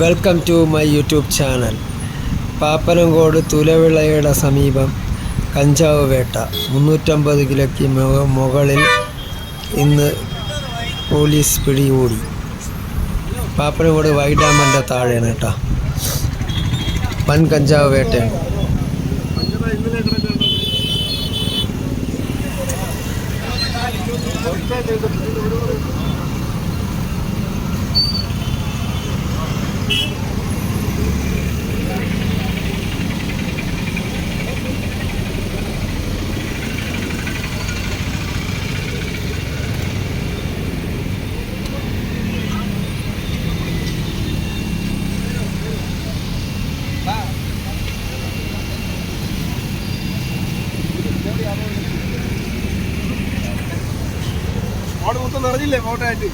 Welcome to my YouTube channel. Pappanamcode തുലവിളയുടെ സമീപം കഞ്ചാവ് വേട്ട 350 കിലോയ്ക്ക് മുകളിൽ ഇന്ന് പോലീസ് പിടികൂടി. പാപ്പനംകോട് വൈഡാമൻ്റെ താഴെയാണ് കേട്ടോ. വൻ കഞ്ചാവ് വേട്ടയാണ്. അവിടെ മൊത്തം നിറഞ്ഞില്ലേ ഫോട്ടോ ആയിട്ട്